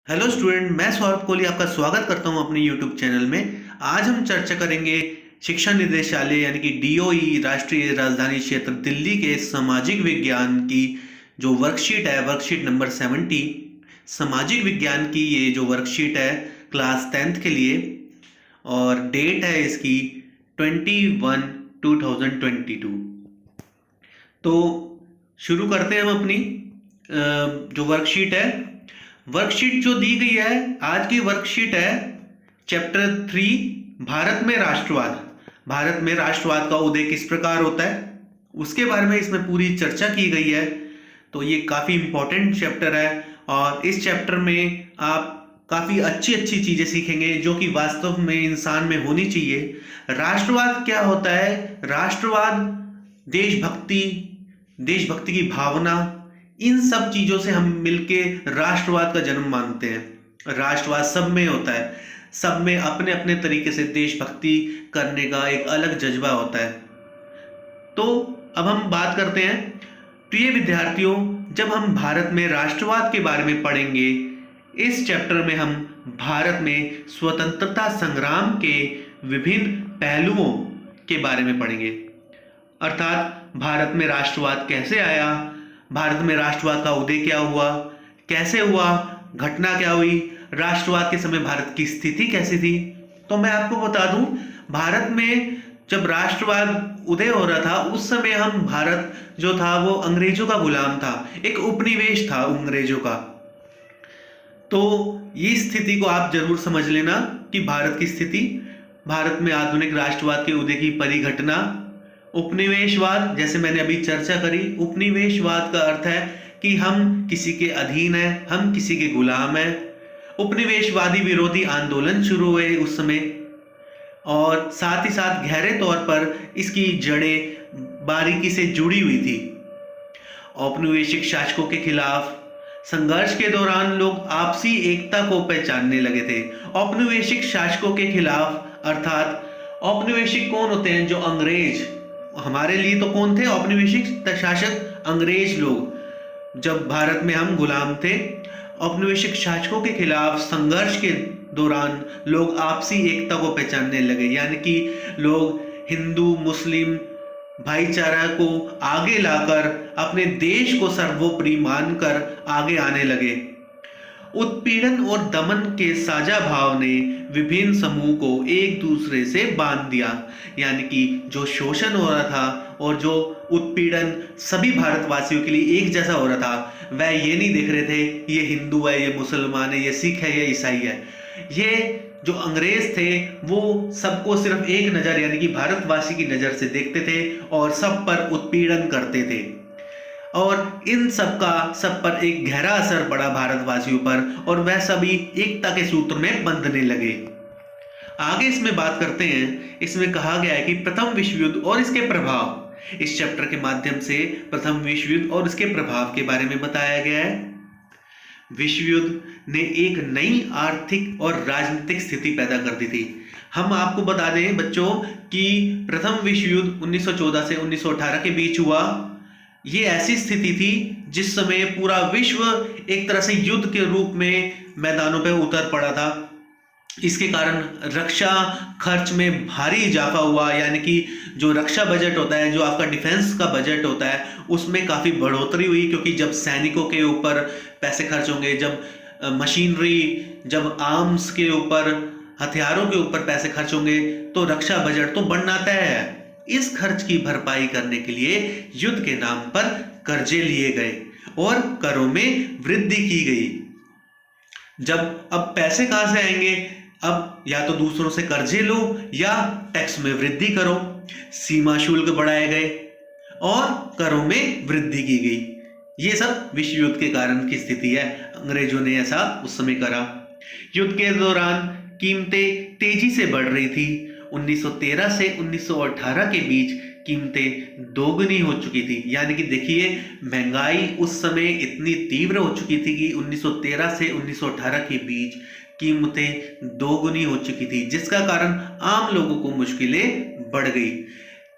Hello student, मैं सौरभ कोहली आपका स्वागत करता हूं अपने यूट्यूब चैनल में। आज हम चर्चा करेंगे शिक्षा निदेशालय यानी कि डीओई राष्ट्रीय राजधानी क्षेत्र दिल्ली के सामाजिक विज्ञान की जो वर्कशीट है, वर्कशीट नंबर 70। सामाजिक विज्ञान की ये जो वर्कशीट है क्लास 10th के लिए, और डेट है इसकी 21/2022। तो शुरू करते हैं हम अपनी जो वर्कशीट है। वर्कशीट जो दी गई है, आज की वर्कशीट है चैप्टर 3, भारत में राष्ट्रवाद। भारत में राष्ट्रवाद का उदय किस प्रकार होता है उसके बारे में इसमें पूरी चर्चा की गई है। तो ये काफ़ी इंपॉर्टेंट चैप्टर है और इस चैप्टर में आप काफ़ी अच्छी अच्छी चीज़ें सीखेंगे जो कि वास्तव में इंसान में होनी चाहिए। राष्ट्रवाद क्या होता है? राष्ट्रवाद देशभक्ति, देशभक्ति की भावना, इन सब चीजों से हम मिलके राष्ट्रवाद का जन्म मानते हैं। राष्ट्रवाद सब में होता है, सब में अपने अपने तरीके से देशभक्ति करने का एक अलग जज्बा होता है। तो अब हम बात करते हैं। प्रिय विद्यार्थियों, जब हम भारत में राष्ट्रवाद के बारे में पढ़ेंगे, इस चैप्टर में हम भारत में स्वतंत्रता संग्राम के विभिन्न पहलुओं के बारे में पढ़ेंगे। अर्थात भारत में राष्ट्रवाद कैसे आया, भारत में राष्ट्रवाद का उदय क्या हुआ, कैसे हुआ, घटना क्या हुई, राष्ट्रवाद के समय भारत की स्थिति कैसी थी। तो मैं आपको बता दूं, भारत में जब राष्ट्रवाद उदय हो रहा था उस समय हम भारत जो था वो अंग्रेजों का गुलाम था, एक उपनिवेश था अंग्रेजों का। तो ये स्थिति को आप जरूर समझ लेना कि भारत की स्थिति, भारत में आधुनिक राष्ट्रवाद के उदय की परिघटना। उपनिवेशवाद, जैसे मैंने अभी चर्चा करी, उपनिवेशवाद का अर्थ है कि हम किसी के अधीन हैं, हम किसी के गुलाम हैं। उपनिवेशवादी विरोधी आंदोलन शुरू हुए उस समय, और साथ ही साथ गहरे तौर पर इसकी जड़ें बारीकी से जुड़ी हुई थी। औपनिवेशिक शासकों के खिलाफ संघर्ष के दौरान लोग आपसी एकता को पहचानने लगे थे। औपनिवेशिक शासकों के खिलाफ, अर्थात औपनिवेशिक कौन होते हैं? जो अंग्रेज। हमारे लिए तो कौन थे औपनिवेशिक शासक? अंग्रेज लोग। जब भारत में हम गुलाम थे, औपनिवेशिक शासकों के खिलाफ संघर्ष के दौरान लोग आपसी एकता को पहचानने लगे, यानी कि लोग हिंदू मुस्लिम भाईचारा को आगे लाकर अपने देश को सर्वोपरि मानकर आगे आने लगे। उत्पीड़न और दमन के साझा भाव ने विभिन्न समूह को एक दूसरे से बांध दिया, यानी कि जो शोषण हो रहा था और जो उत्पीड़न सभी भारतवासियों के लिए एक जैसा हो रहा था, वह ये नहीं देख रहे थे ये हिंदू है, ये मुसलमान है, ये सिख है, ये ईसाई है। ये जो अंग्रेज थे वो सबको सिर्फ एक नज़र, यानी कि भारतवासी की नज़र से देखते थे और सब पर उत्पीड़न करते थे, और इन सब पर एक गहरा असर पड़ा भारतवासियों पर, और वह सभी एकता के सूत्र में बंधने लगे। आगे इसमें बात करते हैं। इसमें कहा गया है कि प्रथम विश्व युद्ध और इसके प्रभाव, इस चैप्टर के माध्यम से प्रथम विश्व युद्ध और इसके प्रभाव के बारे में बताया गया है। विश्व युद्ध ने एक नई आर्थिक और राजनीतिक स्थिति पैदा कर दी थी। हम आपको बता दें बच्चों कि प्रथम विश्व युद्ध 1914 से 1918 के बीच हुआ। ये ऐसी स्थिति थी जिस समय पूरा विश्व एक तरह से युद्ध के रूप में मैदानों पर उतर पड़ा था। इसके कारण रक्षा खर्च में भारी इजाफा हुआ, यानी कि जो रक्षा बजट होता है, जो आपका डिफेंस का बजट होता है, उसमें काफ़ी बढ़ोतरी हुई, क्योंकि जब सैनिकों के ऊपर पैसे खर्च होंगे, जब मशीनरी, जब आर्म्स के ऊपर, हथियारों के ऊपर पैसे खर्च होंगे, तो रक्षा बजट तो बढ़ना तय है। इस खर्च की भरपाई करने के लिए युद्ध के नाम पर कर्जे लिए गए और करों में वृद्धि की गई। जब अब पैसे कहां से आएंगे? अब या तो दूसरों से कर्जे लो या टैक्स में वृद्धि करो। सीमा शुल्क बढ़ाए गए और करों में वृद्धि की गई। ये सब विश्व युद्ध के कारण की स्थिति है। अंग्रेजों ने ऐसा उस समय करा। युद्ध के दौरान कीमतें तेजी से बढ़ रही थी। 1913 से 1918 के बीच कीमतें दोगुनी हो चुकी थी, यानी कि देखिए महंगाई उस समय इतनी तीव्र हो चुकी थी कि 1913 से 1918 के बीच कीमतें दोगुनी हो चुकी थी, जिसका कारण आम लोगों को मुश्किलें बढ़ गई।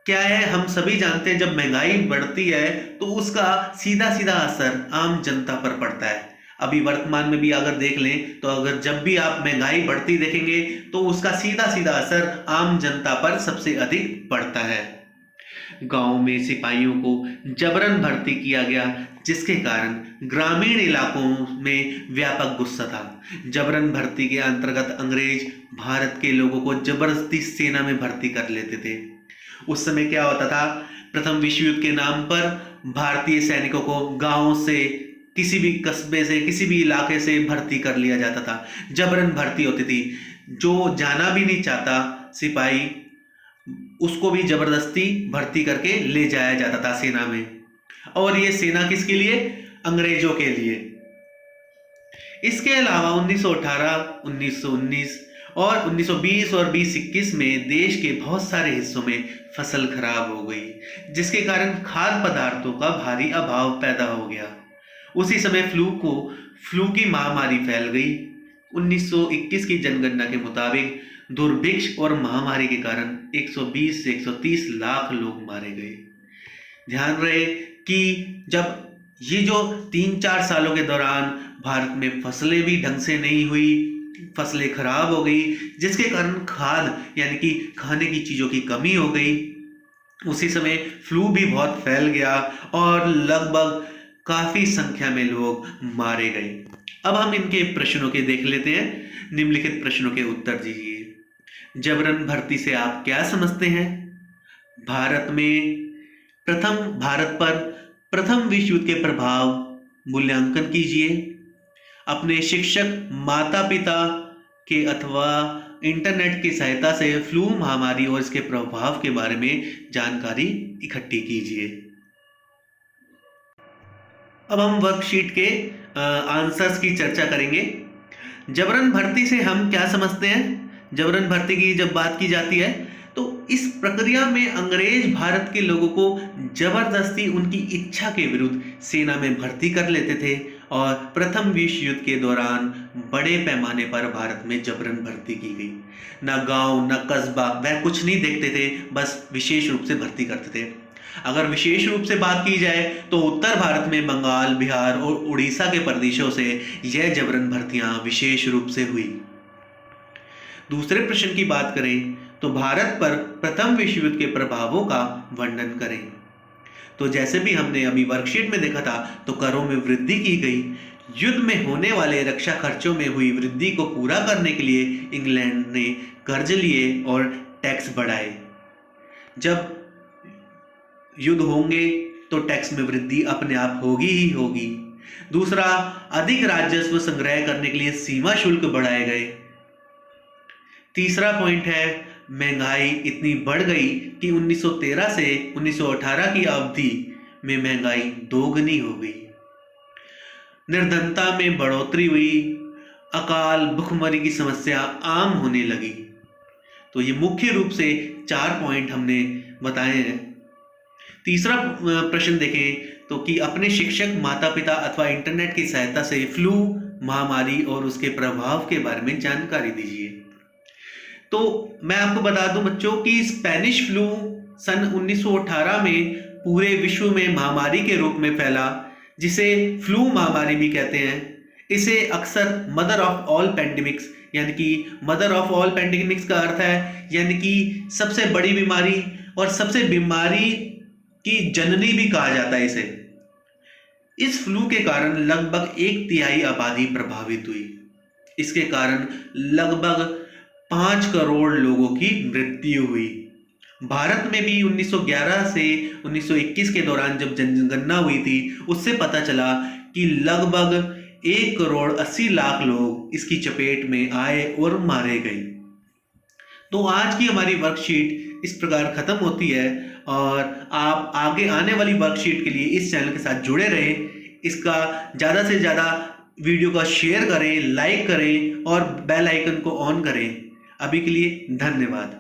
क्या है, हम सभी जानते हैं जब महंगाई बढ़ती है तो उसका सीधा सीधा असर आम जनता पर पड़ता है। अभी वर्तमान में भी अगर देख लें तो अगर जब भी आप महंगाई बढ़ती देखेंगे तो उसका सीधा सीधा असर आम जनता पर सबसे अधिक पड़ता है। गांव में सिपाहियों को जबरन भर्ती किया गया, जिसके कारण ग्रामीण इलाकों में व्यापक गुस्सा था। जबरन भर्ती के अंतर्गत अंग्रेज भारत के लोगों को जबरदस्ती सेना में भर्ती कर लेते थे। उस समय क्या होता था, प्रथम विश्व युद्ध के नाम पर भारतीय सैनिकों को गांव से, किसी भी कस्बे से, किसी भी इलाके से भर्ती कर लिया जाता था। जबरन भर्ती होती थी। जो जाना भी नहीं चाहता सिपाही, उसको भी जबरदस्ती भर्ती करके ले जाया जाता था सेना में। और ये सेना किसके लिए? अंग्रेजों के लिए। इसके अलावा 1918, 1919 और 1920 और 2021 में देश के बहुत सारे हिस्सों में फसल खराब हो गई, जिसके कारण खाद्य पदार्थों का भारी अभाव पैदा हो गया। उसी समय फ्लू की महामारी फैल गई। 1921 की जनगणना के मुताबिक दुर्भिक्ष और महामारी के कारण 120 से 130 लाख लोग मारे गए। ध्यान रहे कि जब ये जो 3-4 सालों के दौरान भारत में फसलें भी ढंग से नहीं हुई, फसलें खराब हो गई, जिसके कारण खाद्य यानी कि खाने की चीज़ों की कमी हो गई। उसी समय फ्लू भी बहुत फैल गया और लगभग काफ़ी संख्या में लोग मारे गए। अब हम इनके प्रश्नों के देख लेते हैं। निम्नलिखित प्रश्नों के उत्तर दीजिए। जबरन भर्ती से आप क्या समझते हैं? भारत पर प्रथम विश्व युद्ध के प्रभाव मूल्यांकन कीजिए। अपने शिक्षक, माता पिता के अथवा इंटरनेट की सहायता से फ्लू महामारी और इसके प्रभाव के बारे में जानकारी इकट्ठी कीजिए। अब हम वर्कशीट के आंसर्स की चर्चा करेंगे। जबरन भर्ती से हम क्या समझते हैं? जबरन भर्ती की जब बात की जाती है तो इस प्रक्रिया में अंग्रेज भारत के लोगों को जबरदस्ती उनकी इच्छा के विरुद्ध सेना में भर्ती कर लेते थे और प्रथम विश्व युद्ध के दौरान बड़े पैमाने पर भारत में जबरन भर्ती की गई। न गांव न कस्बा, वह कुछ नहीं देखते थे, बस विशेष रूप से भर्ती करते थे। अगर विशेष रूप से बात की जाए तो उत्तर भारत में बंगाल, बिहार और उड़ीसा के प्रदेशों से यह जबरन भर्तियां विशेष रूप से हुई। दूसरे प्रश्न की बात करें तो भारत पर प्रथम विश्व युद्ध के प्रभावों का वर्णन करें। तो जैसे भी हमने अभी वर्कशीट में देखा था, तो करों में वृद्धि की गई। युद्ध में होने वाले रक्षा खर्चों में हुई वृद्धि को पूरा करने के लिए इंग्लैंड ने कर्ज लिए और टैक्स बढ़ाए। जब युद्ध होंगे तो टैक्स में वृद्धि अपने आप होगी ही होगी। दूसरा, अधिक राजस्व संग्रह करने के लिए सीमा शुल्क बढ़ाए गए। तीसरा पॉइंट है, महंगाई इतनी बढ़ गई कि 1913 से 1918 की अवधि में महंगाई दोगुनी हो गई। निर्धनता में बढ़ोतरी हुई। अकाल, भुखमरी की समस्या आम होने लगी। तो ये मुख्य रूप से 4 पॉइंट हमने बताए हैं। तीसरा प्रश्न देखें तो कि अपने शिक्षक, माता पिता अथवा इंटरनेट की सहायता से फ्लू महामारी और उसके प्रभाव के बारे में जानकारी दीजिए। तो मैं आपको बता दूं बच्चों कि स्पेनिश फ्लू सन 1918 में पूरे विश्व में महामारी के रूप में फैला, जिसे फ्लू महामारी भी कहते हैं। इसे अक्सर मदर ऑफ ऑल पैंडेमिक्स, यानी कि मदर ऑफ ऑल पैंडेमिक्स का अर्थ है यानी कि सबसे बड़ी बीमारी और सबसे बीमारी की जननी भी कहा जाता है इसे। इस फ्लू के कारण लगभग 1/3 आबादी प्रभावित हुई। इसके कारण लगभग 5 करोड़ लोगों की मृत्यु हुई। भारत में भी 1911 से 1921 के दौरान जब जनगणना हुई थी, उससे पता चला कि लगभग 1,80,00,000 लोग इसकी चपेट में आए और मारे गए। तो आज की हमारी वर्कशीट इस प्रकार खत्म होती है और आप आगे आने वाली वर्कशीट के लिए इस चैनल के साथ जुड़े रहें। इसका ज़्यादा से ज़्यादा वीडियो का शेयर करें, लाइक करें और बेल आइकन को ऑन करें। अभी के लिए धन्यवाद।